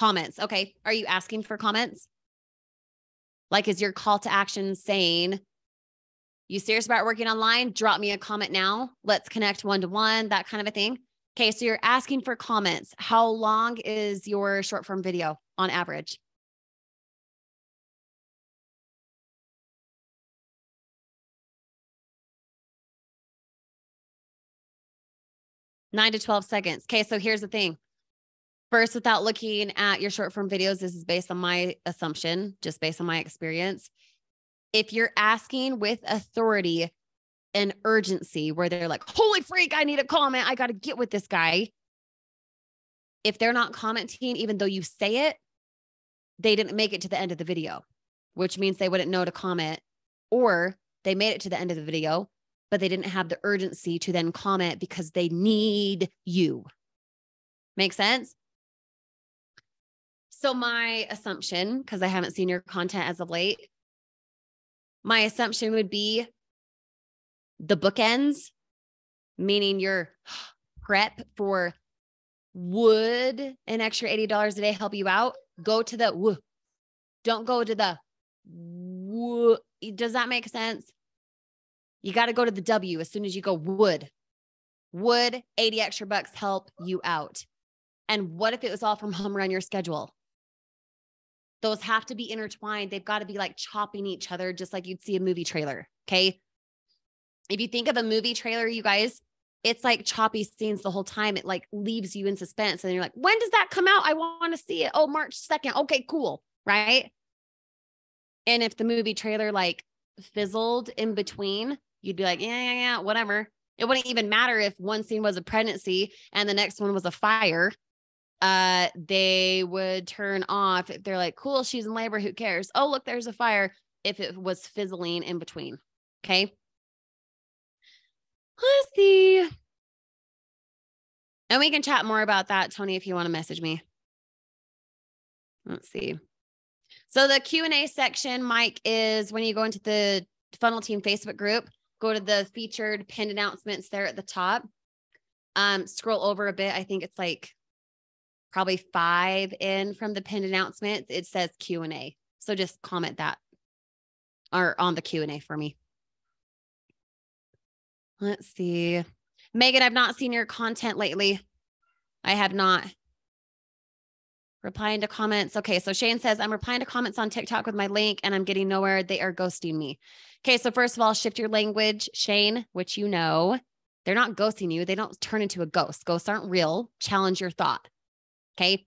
Comments. Okay. Are you asking for comments? Like, is your call to action saying, you serious about working online? Drop me a comment now. Let's connect one-to-one, that kind of a thing. Okay. So you're asking for comments. How long is your short form video on average? Nine to 12 seconds. Okay. So here's the thing. First, without looking at your short form videos, this is based on my assumption, just based on my experience. If you're asking with authority, an urgency where they're like, holy freak, I need a comment. I got to get with this guy. If they're not commenting, even though you say it, they didn't make it to the end of the video, which means they wouldn't know to comment, or they made it to the end of the video, but they didn't have the urgency to then comment because they need you. Make sense? So my assumption, because I haven't seen your content as of late, my assumption would be the bookends, meaning your prep for would an extra $80 a day help you out? Go to the woo. Don't go to the woo. Does that make sense? You got to go to the W as soon as you go would. Would 80 extra bucks help you out? And what if it was all from home or on your schedule? Those have to be intertwined. They've got to be like chopping each other, just like you'd see a movie trailer. Okay. If you think of a movie trailer, you guys, it's like choppy scenes the whole time. It like leaves you in suspense. And you're like, when does that come out? I want to see it. Oh, March 2nd. Okay, cool. Right. And if the movie trailer like fizzled in between, you'd be like, yeah, whatever. It wouldn't even matter if one scene was a pregnancy and the next one was a fire. They would turn off if they're like, cool, she's in labor. Who cares? Oh, look, there's a fire. If it was fizzling in between. Okay. Let's see. And we can chat more about that, Tony, if you want to message me. Let's see. So the Q&A section, Mike, is when you go into the Funnel Team Facebook group, go to the featured pinned announcements there at the top. Scroll over a bit. I think it's like probably 5 in from the pinned announcements. It says Q&A. So just comment that or on the Q&A for me. Let's see. Megan, I've not seen your content lately. I have not. Replying to comments. Okay, so Shane says, I'm replying to comments on TikTok with my link and I'm getting nowhere. They are ghosting me. Okay, so first of all, shift your language, Shane, which you know. They're not ghosting you. They don't turn into a ghost. Ghosts aren't real. Challenge your thought. Okay.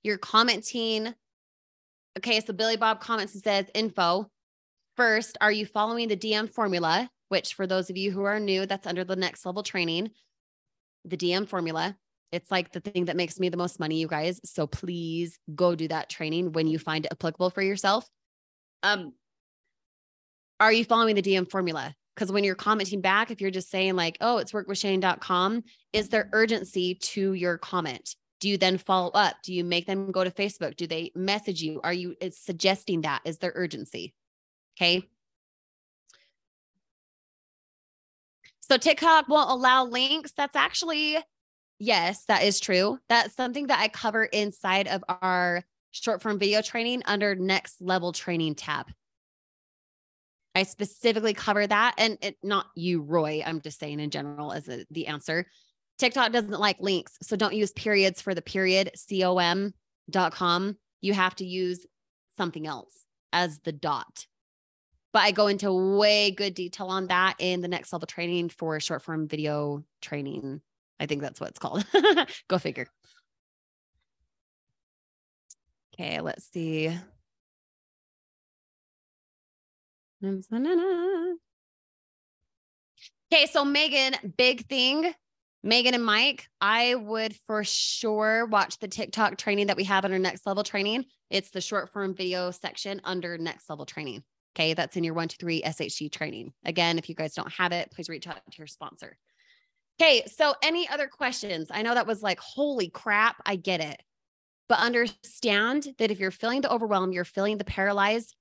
You're commenting. Okay, so Billy Bob comments and says, info. First, are you following the DM formula? Which for those of you who are new, that's under the next level training. The DM formula. It's like the thing that makes me the most money, you guys. So please go do that training when you find it applicable for yourself. Are you following the DM formula? Because when you're commenting back, if you're just saying like, oh, it's workwithshane.com, is there urgency to your comment? Do you then follow up? Do you make them go to Facebook? Do they message you? Are you suggesting that? Is there urgency? Okay. So TikTok won't allow links. That's actually, yes, that is true. That's something that I cover inside of our short form video training under next level training tab. I specifically cover that, and not you, Roy. I'm just saying in general as the answer. TikTok doesn't like links. So don't use periods for the period, com.com. You have to use something else as the dot. But I go into way good detail on that in the next level training for short form video training. I think that's what it's called. Go figure. Okay, let's see. Okay, so Megan, big thing. Megan and Mike, I would for sure watch the TikTok training that we have under next level training. It's the short form video section under next level training. Okay, that's in your 1, 2, 3 SHG training. Again, if you guys don't have it, please reach out to your sponsor. Okay, so any other questions? I know that was like, holy crap, I get it. But understand that if you're feeling the overwhelm, you're feeling the paralyzed,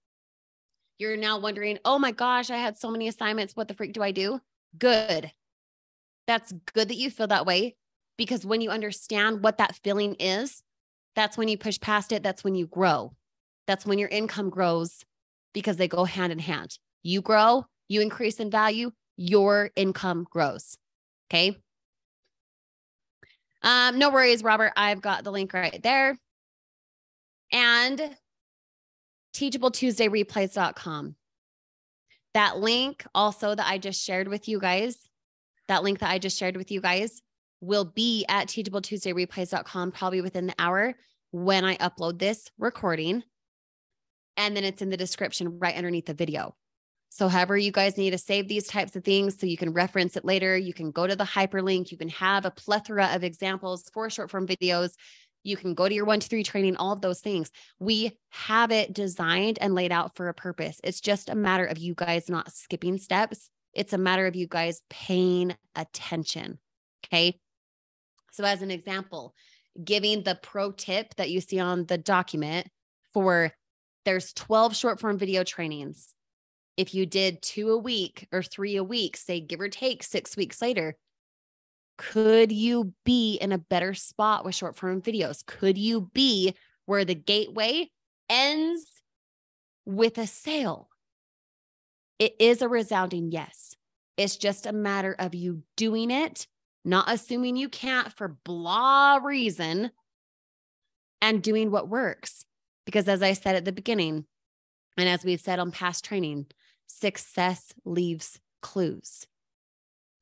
you're now wondering, oh my gosh, I had so many assignments. What the freak do I do? Good. That's good that you feel that way, because when you understand what that feeling is, that's when you push past it. That's when you grow. That's when your income grows, because they go hand in hand. You grow, you increase in value, your income grows. Okay. No worries, Robert. I've got the link right there. And TeachableTuesdayReplays.com. That link also that I just shared with you guys, will be at TeachableTuesdayReplays.com probably within the hour when I upload this recording. And then it's in the description right underneath the video. So however you guys need to save these types of things so you can reference it later, you can go to the hyperlink, you can have a plethora of examples for short form videos. You can go to your 1, 2, 3 training, all of those things. We have it designed and laid out for a purpose. It's just a matter of you guys not skipping steps. It's a matter of you guys paying attention. Okay. So as an example, giving the pro tip that you see on the document for there's 12 short form video trainings. If you did 2 a week or 3 a week, say give or take 6 weeks later, could you be in a better spot with short form videos? Could you be where the gateway ends with a sale? It is a resounding yes. It's just a matter of you doing it, not assuming you can't for blah reason, and doing what works. Because as I said at the beginning, and as we've said on past training, success leaves clues.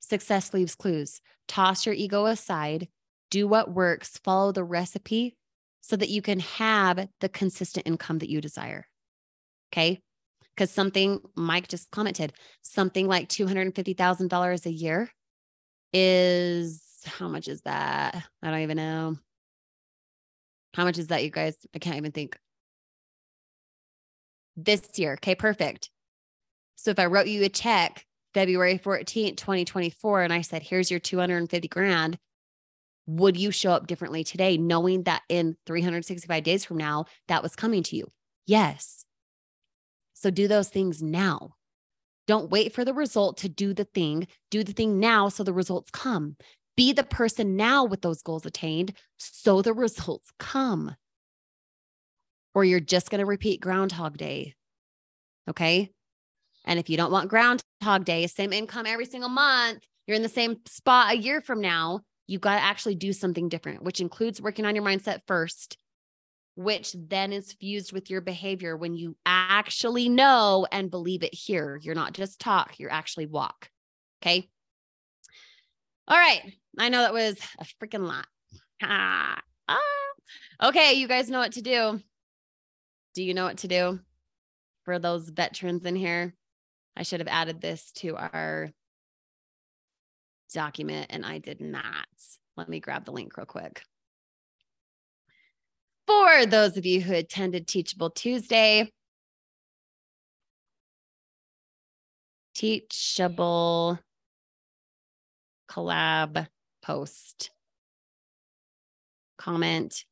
Success leaves clues. Toss your ego aside, do what works, follow the recipe so that you can have the consistent income that you desire. Okay? Because something, Mike just commented, something like $250,000 a year is, how much is that? I don't even know. How much is that, you guys? I can't even think. This year. Okay, perfect. So if I wrote you a check February 14th, 2024, and I said, here's your 250 grand, would you show up differently today, knowing that in 365 days from now, that was coming to you? Yes. So do those things now. Don't wait for the result to do the thing. Do the thing now so the results come. Be the person now with those goals attained so the results come. Or you're just going to repeat Groundhog Day. Okay? And if you don't want Groundhog Day, same income every single month, you're in the same spot a year from now, you got to actually do something different, which includes working on your mindset first, which then is fused with your behavior when you actually know and believe it here. You're not just talk, you're actually walk. Okay. All right. I know that was a freaking lot. Okay. You guys know what to do. Do you know what to do for those veterans in here? I should have added this to our document and I did not. Let me grab the link real quick. For those of you who attended Teachable Tuesday, Teachable collab post, comment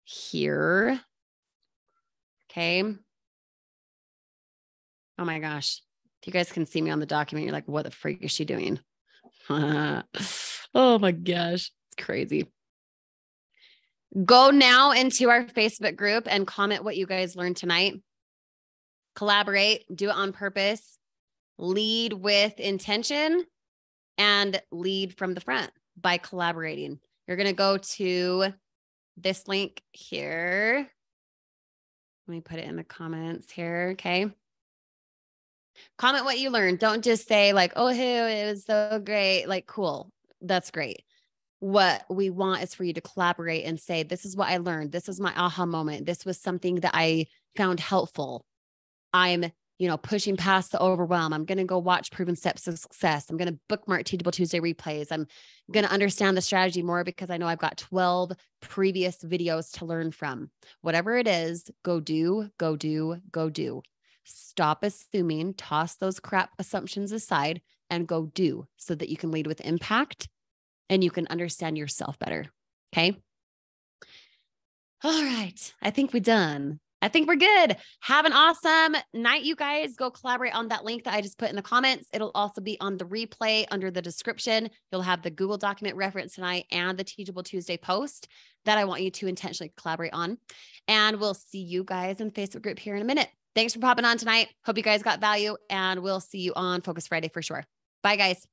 here. Okay. Oh my gosh. If you guys can see me on the document, you're like, what the freak is she doing? Oh my gosh. It's crazy. Go now into our Facebook group and comment what you guys learned tonight. Collaborate, do it on purpose, lead with intention, and lead from the front by collaborating. You're going to go to this link here. Let me put it in the comments here. Okay. Comment what you learned. Don't just say like, oh, hey, it was so great. Like, cool. That's great. What we want is for you to collaborate and say, this is what I learned. This is my aha moment. This was something that I found helpful. I'm, pushing past the overwhelm. I'm going to go watch Proven Steps of Success. I'm going to bookmark Teachable Tuesday replays. I'm going to understand the strategy more because I know I've got 12 previous videos to learn from. Whatever it is, go do, go do, go do. Stop assuming, toss those crap assumptions aside and go do so that you can lead with impact and you can understand yourself better. Okay. All right. I think we're done. I think we're good. Have an awesome night, you guys. Go collaborate on that link that I just put in the comments. It'll also be on the replay under the description. You'll have the Google document reference tonight and the Teachable Tuesday post that I want you to intentionally collaborate on. And we'll see you guys in the Facebook group here in a minute. Thanks for popping on tonight. Hope you guys got value and we'll see you on Focus Friday for sure. Bye guys.